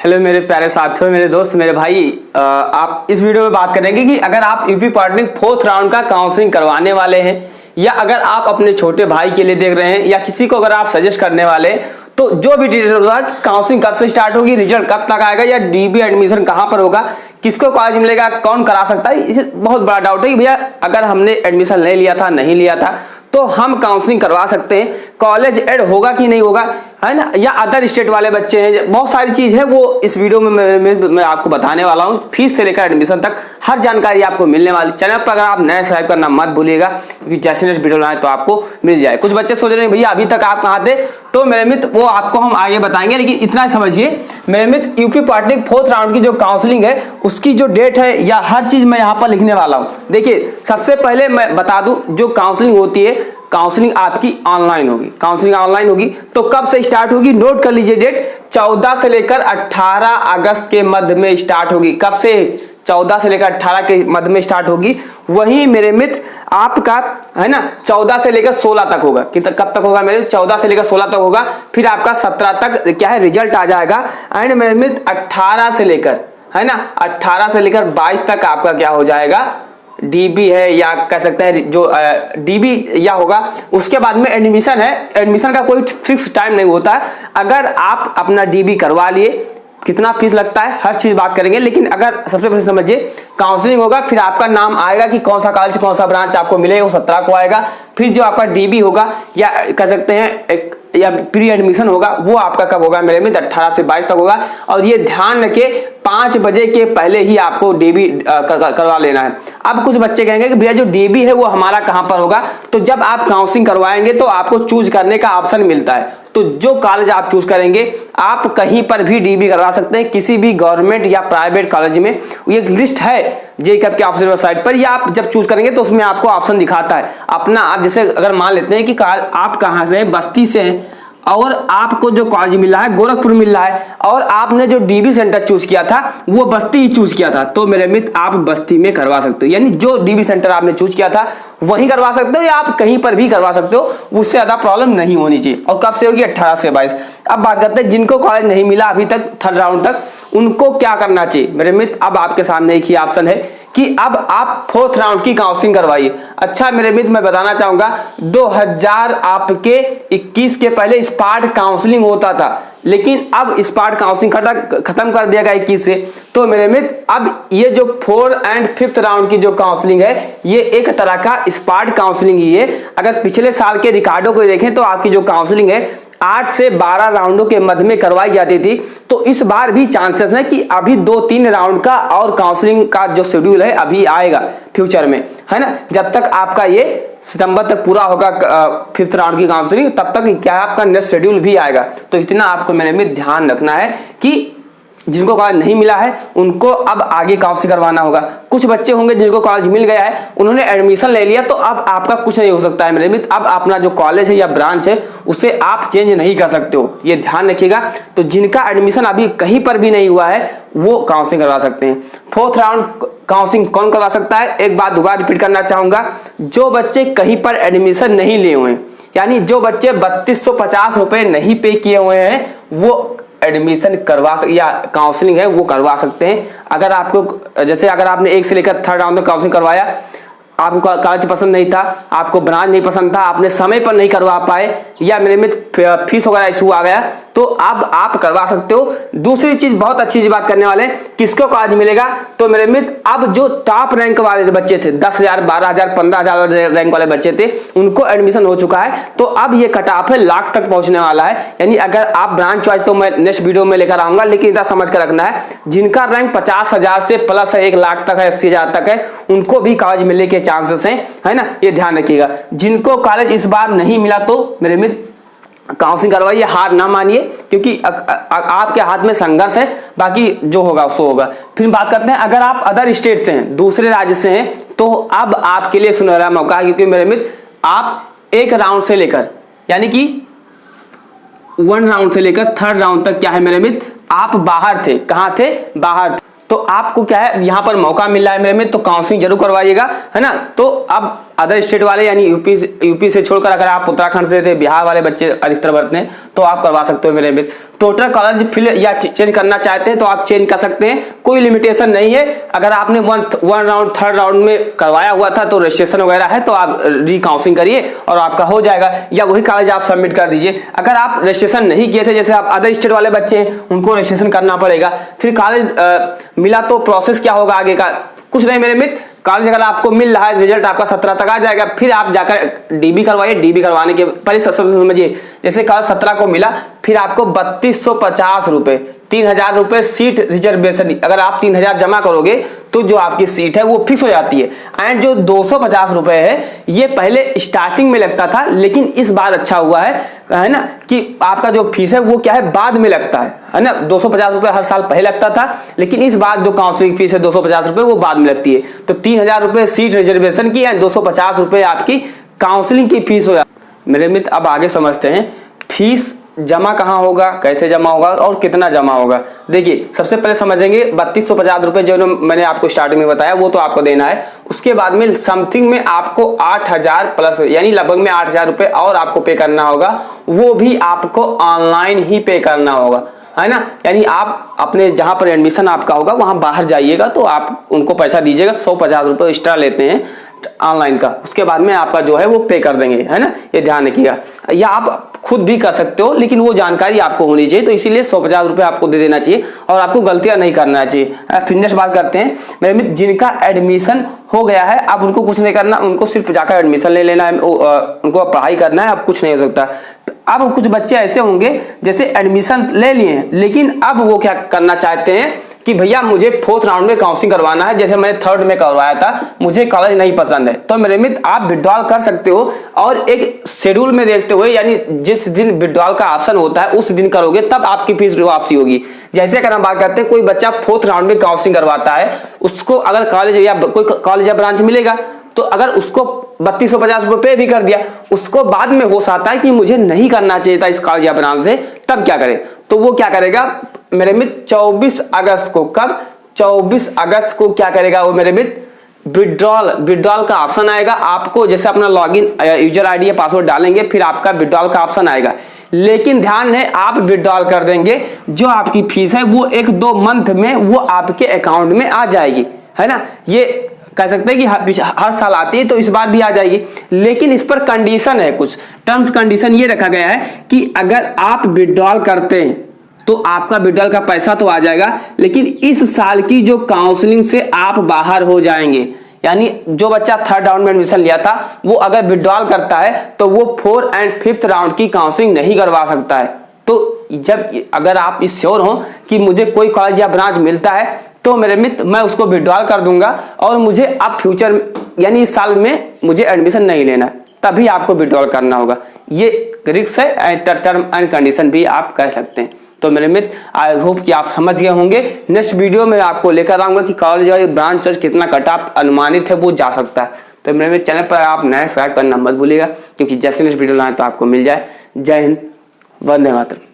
Hello मेरे प्यारे साथियों, मेरे दोस्त, मेरे भाई। आप इस वीडियो में बात करेंगे कि अगर आप यूपी पॉलिटेक्निक 4th राउंड का काउंसलिंग करवाने वाले हैं या अगर आप अपने छोटे भाई के लिए देख रहे हैं या किसी को अगर आप सजेस्ट करने वाले हैं तो जो भी डिटेल्स होगा, काउंसलिंग कब से स्टार्ट होगी, रिजल्ट कब तक आएगा या डीबी एडमिशन कहां पर होगा, किसको कॉलेज मिलेगा, कौन करा सकता है, इसे बहुत बड़ा डाउट है कि भैया अगर हमने एडमिशन नहीं लिया था तो हम काउंसलिंग करवा सकते हैं, कॉलेज ऐड होगा कि नहीं होगा, है ना, या अदर स्टेट वाले बच्चे हैं, बहुत सारी चीज है वो इस वीडियो में मैं आपको बताने वाला हूं। फीस से लेकर एडमिशन तक हर जानकारी आपको मिलने वाली। चैनल पर अगर आप नए सब्सक्राइब करना मत भूलिएगा क्योंकि जैसे नेक्स्ट वीडियो आए तो आपको मिल जाए। कुछ बच्चे सोच रहे हैं भैया अभी तक आप कहाँ थे, तो मेरे मित्र वो आपको हम आगे बताएंगे, लेकिन इतना समझिए मेरे मित्र, यूपी पॉलिटेक्निक 4th राउंड की जो काउंसलिंग है उसकी जो डेट है या हर चीज मैं यहाँ पर लिखने वाला हूँ। देखिए सबसे पहले मैं बता दूं, जो काउंसलिंग होती है, काउंसलिंग आपकी ऑनलाइन होगी। काउंसलिंग ऑनलाइन होगी तो कब से स्टार्ट होगी, नोट कर लीजिए डेट, 14 से लेकर 18 अगस्त के मध्य में स्टार्ट होगी। कब से? 14 से लेकर 18 के मध्य में स्टार्ट होगी। वहीं मेरे मित्र आपका है ना 14 से लेकर 16 तक होगा। कब तक होगा मेरे? 14 से लेकर 16 तक होगा। फिर आपका 17 तक क्या है, रिजल्ट आ जाएगा। एंड मेरे मित्र 18 से लेकर, है ना, 18 से लेकर 22 तक आपका क्या हो जाएगा, डीबी है या कह सकते हैं जो डीबी या होगा। उसके बाद में एडमिशन है। एडमिशन का कोई फिक्स टाइम नहीं होता है। अगर आप अपना डीबी करवा लिए, कितना फीस लगता है, हर चीज बात करेंगे। लेकिन अगर सबसे पहले समझिए, काउंसलिंग होगा, फिर आपका नाम आएगा कि कौन सा कॉलेज कौन सा ब्रांच आपको मिलेगा, वो 17 को आएगा। फिर जो आपका डीबी होगा या कह सकते हैं या प्री एडमिशन होगा, वो आपका कब होगा मेरे मित्र, 18 से 22 तक होगा। और ये ध्यान रखिए 5 बजे के पहले ही आपको डीबी करवा लेना है। अब कुछ बच्चे कहेंगे कि भैया जो डीबी है वो हमारा कहां पर होगा, तो जब आप काउंसलिंग करवाएंगे तो आपको चूज करने का ऑप्शन मिलता है। तो जो कॉलेज आप चूज करेंगे, आप कहीं पर भी डीबी करवा सकते हैं, किसी भी गवर्नमेंट या प्राइवेट कॉलेज में। ये लिस्ट है जेईई के ऑप्शन वेबसाइट पर, या आप जब चूज करेंगे तो उसमें आपको ऑप्शन दिखाता है अपना। आप जैसे अगर मान लेते हैं कि आप कहां से हैं, बस्ती से हैं, और आपको जो कॉलेज मिल रहा है गोरखपुर मिल रहा है, और आपने जो डीबी सेंटर चूज किया था वो बस्ती ही चूज किया था, तो मेरे मित्र आप बस्ती में करवा सकते हो। यानी जो डीबी सेंटर आपने चूज किया था वहीं करवा सकते हो, या आप कहीं पर भी करवा सकते हो, उससे ज्यादा प्रॉब्लम नहीं होनी चाहिए। और कब से होगी? 18 से 22। अब बात करते हैं जिनको कॉलेज नहीं मिला अभी तक 3rd राउंड तक, उनको क्या करना चाहिए मेरे मित्र। अब आपके सामने एक ही ऑप्शन है कि अब आप 4th राउंड की काउंसलिंग करवाइए। अच्छा मेरे मित्र, मैं बताना चाहूंगा 2021 के पहले स्पार्ट काउंसलिंग होता था, लेकिन अब स्पार्ट काउंसलिंग खत्म कर दिया गया 21 से। तो मेरे मित्र अब ये जो 4th एंड 5th राउंड की जो काउंसलिंग है, ये एक तरह का स्पार्ट काउंसलिंग ही है। अगर पिछले साल के रिकॉर्डों को देखें तो आपकी जो काउंसलिंग है 8 से 12 राउंडों के मध्य में करवाई जाती थी। तो इस बार भी चांसेस है कि अभी 2-3 राउंड का और काउंसलिंग का जो शेड्यूल है अभी आएगा फ्यूचर में, है ना। जब तक आपका ये सितंबर तक पूरा होगा 5th राउंड की काउंसलिंग, तब तक क्या आपका नेक्स्ट शेड्यूल भी आएगा। तो इतना आपको मेरे में ध्यान रखना है कि जिनको कॉलेज नहीं मिला है उनको अब आगे काउंसलिंग करवाना होगा। कुछ बच्चे होंगे जिनको कॉलेज मिल गया है, उन्होंने एडमिशन ले लिया, तो अब आपका कुछ नहीं हो सकता है मेरे मित्र। अब अपना जो कॉलेज है या ब्रांच है उसे आप चेंज नहीं कर सकते हो, ये ध्यान रखिएगा। तो जिनका एडमिशन अभी कहीं पर भी नहीं हुआ है वो काउंसलिंग करवा सकते हैं। 4th राउंड काउंसलिंग कौन करवा सकता है? एक बात दोबारा रिपीट करना चाहूंगा, जो बच्चे कहीं पर एडमिशन नहीं लिए हुए हैं, यानी जो बच्चे 3250 रुपए नहीं पे किए हुए हैं, वो एडमिशन करवा या काउंसलिंग है वो करवा सकते हैं। अगर आपको जैसे अगर आपने 1 से लेकर 3rd राउंड में काउंसलिंग करवाया, आपको कॉलेज पसंद नहीं था, आपको ब्रांच नहीं पसंद था, आपने समय पर नहीं करवा पाए, या मेरे में फीस वगैरह इशू आ गया, तो अब आप करवा सकते हो। दूसरी चीज, बहुत अच्छी चीज बात करने वाले, किसको कॉलेज मिलेगा, तो मेरे मित्र अब जो टॉप रैंक वाले बच्चे थे, 10,000, 12,000, 15,000 रैंक वाले बच्चे थे, उनको एडमिशन हो चुका है। तो अब ये कट ऑफ है लाख तक पहुंचने वाला है। यानी अगर आप ब्रांच चॉइस तो मैं नेक्स्ट वीडियो में लेकर आऊंगा, लेकिन इतना समझ कर रखना है, जिनका रैंक 50,000 से प्लस है, 1 लाख तक है, 80,000 तक है, उनको भी कॉलेज मिलने के चांसेस हैं, है ना, ये ध्यान रखिएगा। जिनको कॉलेज इस बार नहीं मिला तो मेरे मित्र काउंसलिंग करवाइए, हार ना मानिए, क्योंकि आपके हाथ में संघर्ष है, बाकी जो होगा सो होगा। फिर बात करते हैं अगर आप अदर स्टेट से हैं, दूसरे राज्य से हैं, तो अब आपके लिए सुनहरा मौका है, क्योंकि मेरे मित्र आप 1 राउंड से लेकर यानी कि 1 राउंड से लेकर 3rd राउंड तक क्या है मेरे मित्र, आप बाहर थे। कहाँ थे? बाहर थे। तो आपको क्या है यहाँ पर मौका मिल रहा है मेरे मित्र, तो काउंसलिंग जरूर करवाइएगा, है ना। तो अब अदर स्टेट वाले यानी यूपी से छोड़कर अगर आप उत्तराखंड से थे, बिहार वाले बच्चे अधिकतर भरते हैं, तो आप करवा सकते हो मेरे मित्र। टोटल कॉलेज फिल या चेंज करना चाहते हैं तो आप चेंज कर सकते हैं, कोई लिमिटेशन नहीं है। अगर आपने वन राउंड थर्ड राउंड में करवाया हुआ था तो रजिस्ट्रेशन वगैरह है तो आप रिकाउंसिलिंग करिए और आपका हो जाएगा, या वही कॉलेज आप सबमिट कर दीजिए। अगर आप रजिस्ट्रेशन नहीं किए थे, जैसे आप अदर स्टेट वाले बच्चे हैं, उनको रजिस्ट्रेशन करना पड़ेगा। फिर कॉलेज मिला तो प्रोसेस क्या होगा आगे का, कुछ नहीं मेरे मित्र। कॉलेज अगर आपको मिल रहा है, रिजल्ट आपका 17 तक आ जाएगा, फिर आप जाकर डीबी करवाइए। डीबी करवाने के पहले समझिए, जैसे कॉलेज 17 को मिला, फिर आपको 3250 रुपए, 3000 रुपए सीट रिजर्वेशन, अगर आप 3000 जमा करोगे तो जो आपकी सीट है वो फिक्स हो जाती है। एंड जो 250 रुपए है ये पहले स्टार्टिंग में लगता था, लेकिन इस बार अच्छा हुआ है ना, कि आपका जो फीस है वो क्या है बाद में लगता है ना। 250 रुपए हर साल पहले लगता था, लेकिन इस बार जो काउंसलिंग फीस है 250 रुपए वो बाद में लगती है। तो 3000 रुपए सीट रिजर्वेशन की एंड 250 रुपए आपकी काउंसलिंग की फीस हो जाती। मेरे मित्र अब आगे समझते हैं फीस जमा कहाँ होगा, कैसे जमा होगा और कितना जमा होगा। देखिए सबसे पहले समझेंगे 3250 रुपए जो मैंने आपको स्टार्टिंग में बताया वो तो आपको देना है। उसके बाद में समथिंग में आपको 8000 प्लस यानी लगभग में 8000 रुपए और आपको पे करना होगा, वो भी आपको ऑनलाइन ही पे करना होगा, है ना। यानी आप अपने जहां पर एडमिशन आपका होगा वहां बाहर जाइएगा तो आप उनको पैसा दीजिएगा, 150 रुपए एक्स्ट्रा लेते हैं ऑनलाइन का। उसके बाद में आपका जो है वो पे कर देंगे, है ना, ये ध्यान रखिएगा। या आप खुद भी कर सकते हो, लेकिन वो जानकारी आपको होनी चाहिए, तो इसीलिए 150 रुपए आपको दे देना चाहिए और आपको गलतियां नहीं करना चाहिए। फिर नेक्स्ट बात करते हैं मेरे मित्र, जिनका एडमिशन हो गया है अब उनको कुछ नहीं करना, उनको सिर्फ जाकर एडमिशन ले लेना है, उनको पढ़ाई करना है, अब कुछ नहीं हो सकता। अब कुछ बच्चे ऐसे होंगे जैसे एडमिशन ले लिए लेकिन अब वो क्या करना चाहते हैं कि भैया मुझे 4th राउंड में काउंसलिंग करवाना है, जैसे मैंने 3rd में करवाया था, मुझे कॉलेज नहीं पसंद है। तो मेरे मित्र आप विड्रॉल कर सकते हो और एक शेड्यूल में देखते हुए, यानी जिस दिन विड्रॉल का ऑप्शन होता है उस दिन करोगे तब आपकी फीस वापसी होगी। जैसे अगर हम बात करते हैं कोई बच्चा 4th राउंड में काउंसलिंग करवाता है, उसको अगर कॉलेज या कोई कॉलेज या ब्रांच मिलेगा तो अगर उसको 3250 रुपए भी कर दिया, उसको बाद में होश आता है कि मुझे नहीं करना चाहिए था इस कॉलेज या ब्रांच से, तब क्या करे, तो वो क्या करेगा मेरे मित्र 24 अगस्त को, कब 24 अगस्त को क्या करेगा वो मेरे मित्र, विड्रॉल का ऑप्शन आएगा। आपको जैसे अपना लॉगिन यूजर आईडी या पासवर्ड डालेंगे, फिर आपका विड्रॉल का ऑप्शन आएगा। लेकिन ध्यान है आप विड्रॉल कर देंगे, जो आपकी फीस है वो 1-2 मंथ में वो आपके अकाउंट में आ जाएगी, है ना। ये कह सकते हैं कि हर साल आती है तो इस बार भी आ जाएगी, लेकिन इस पर कंडीशन है, कुछ टर्म्स कंडीशन ये रखा गया है कि अगर आप विड्रॉल करते हैं तो आपका विड्रॉल का पैसा तो आ जाएगा, लेकिन इस साल की जो काउंसलिंग से आप बाहर हो जाएंगे। यानी जो बच्चा 3rd राउंड में एडमिशन लिया था वो अगर विड्रॉल करता है तो वो 4th एंड 5th राउंड की काउंसलिंग नहीं करवा सकता है। तो जब अगर आप इस श्योर हो कि मुझे कोई कॉलेज या ब्रांच मिलता है तो मेरे मित्र मैं उसको विड्रॉल कर दूंगा और मुझे अब फ्यूचर यानी इस साल में मुझे एडमिशन नहीं लेना, तभी आपको विड्रॉल करना होगा। ये रिस्क है एंड टर्म एंड कंडीशन भी आप कह सकते हैं। तो मेरे मित्र आई होप कि आप समझ गए होंगे। नेक्स्ट वीडियो में आपको लेकर आऊंगा कि कॉलेज और ब्रांच कितना कट ऑफ अनुमानित है वो जा सकता है। तो मेरे चैनल पर आप नया सब्सक्राइब करना मत भूलिएगा, क्योंकि जैसे नेक्स्ट वीडियो लाए तो आपको मिल जाए। जय हिंद, वंदे मातरम।